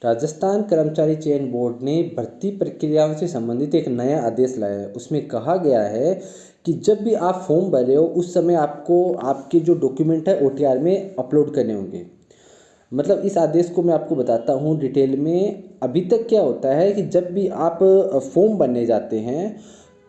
राजस्थान कर्मचारी चयन बोर्ड ने भर्ती प्रक्रियाओं से संबंधित एक नया आदेश लाया है। उसमें कहा गया है कि जब भी आप फॉर्म भर रहे हो उस समय आपको आपके जो डॉक्यूमेंट है ओटीआर में अपलोड करने होंगे। मतलब इस आदेश को मैं आपको बताता हूँ डिटेल में। अभी तक क्या होता है कि जब भी आप फॉर्म भरने जाते हैं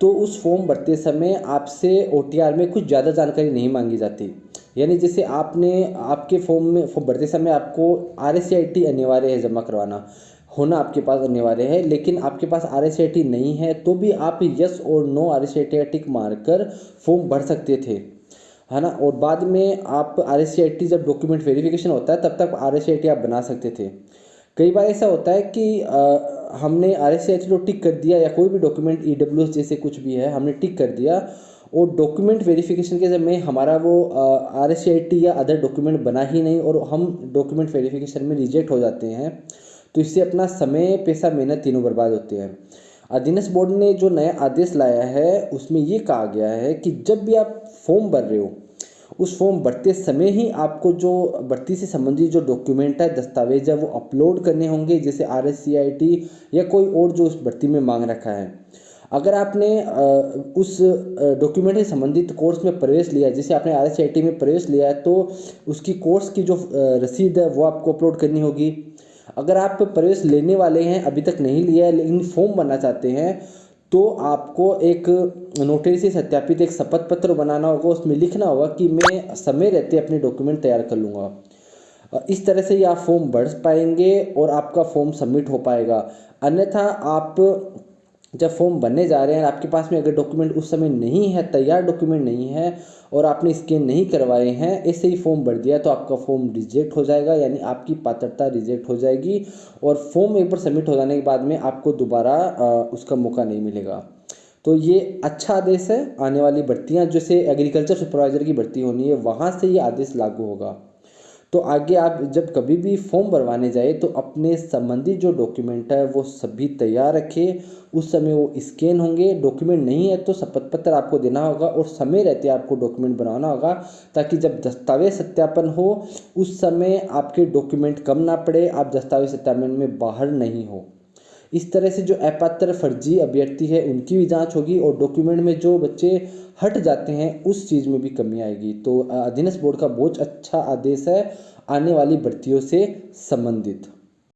तो उस फॉर्म भरते समय आपसे ओटीआर में कुछ ज़्यादा जानकारी नहीं मांगी जाती। यानी जैसे आपने आपके फॉर्म भरते समय आपको RSCIT अनिवार्य है जमा करवाना, होना आपके पास अनिवार्य है, लेकिन आपके पास RSCIT नहीं है तो भी आप यस और नो RSCIT टिक मारकर फॉर्म भर सकते थे, है ना। और बाद में आप RSCIT जब डॉक्यूमेंट वेरिफिकेशन होता है तब तक RSCIT आप बना सकते थे। कई बार ऐसा होता है कि हमने RSCIT तो टिक कर दिया या कोई भी डॉक्यूमेंट EWS जैसे कुछ भी है हमने टिक कर दिया और डॉक्यूमेंट वेरिफिकेशन के समय हमारा वो RSCIT या अदर डॉक्यूमेंट बना ही नहीं और हम डॉक्यूमेंट वेरिफिकेशन में रिजेक्ट हो जाते हैं। तो इससे अपना समय, पैसा, मेहनत तीनों बर्बाद होते हैं। अधीनस्थ बोर्ड ने जो नया आदेश लाया है उसमें ये कहा गया है कि जब भी आप फॉर्म भर रहे हो उस फॉर्म भरते समय ही आपको जो भर्ती से संबंधित जो डॉक्यूमेंट है, दस्तावेज है, वो अपलोड करने होंगे, जैसे RSCIT या कोई और जो उस भर्ती में मांग रखा है। अगर आपने उस डॉक्यूमेंट से संबंधित कोर्स में प्रवेश लिया है, जैसे आपने RSCIT में प्रवेश लिया है तो उसकी कोर्स की जो रसीद है वो आपको अपलोड करनी होगी। अगर आप प्रवेश लेने वाले हैं, अभी तक नहीं लिया है लेकिन फॉर्म भरना चाहते हैं, तो आपको एक नोटरी से सत्यापित एक शपथ पत्र बनाना होगा। उसमें लिखना होगा कि मैं समय रहते अपने डॉक्यूमेंट तैयार कर लूँगा। इस तरह से ही आप फॉर्म भर पाएंगे और आपका फॉर्म सबमिट हो पाएगा। अन्यथा आप जब फॉर्म भरने जा रहे हैं आपके पास में अगर डॉक्यूमेंट उस समय नहीं है, तैयार डॉक्यूमेंट नहीं है और आपने स्कैन नहीं करवाए हैं, ऐसे ही फॉर्म भर दिया तो आपका फॉर्म रिजेक्ट हो जाएगा, यानी आपकी पात्रता रिजेक्ट हो जाएगी और फॉर्म एक बार सबमिट हो जाने के बाद में आपको दोबारा उसका मौका नहीं मिलेगा। तो ये अच्छा आदेश है। आने वाली भर्तियाँ जैसे एग्रीकल्चर सुपरवाइजर की भर्ती होनी है वहाँ से ये आदेश लागू होगा। तो आगे आप जब कभी भी फॉर्म भरवाने जाए तो अपने संबंधित जो डॉक्यूमेंट है वो सभी तैयार रखें। उस समय वो स्कैन होंगे। डॉक्यूमेंट नहीं है तो शपथ पत्र आपको देना होगा और समय रहते आपको डॉक्यूमेंट बनाना होगा, ताकि जब दस्तावेज सत्यापन हो उस समय आपके डॉक्यूमेंट कम ना पड़े, आप दस्तावेज सत्यापन में बाहर नहीं हो। इस तरह से जो अपात्र फर्जी अभ्यर्थी है उनकी भी जांच होगी और डॉक्यूमेंट में जो बच्चे हट जाते हैं उस चीज़ में भी कमी आएगी। तो अधीनस्थ बोर्ड का बहुत अच्छा आदेश है आने वाली भर्तियों से संबंधित।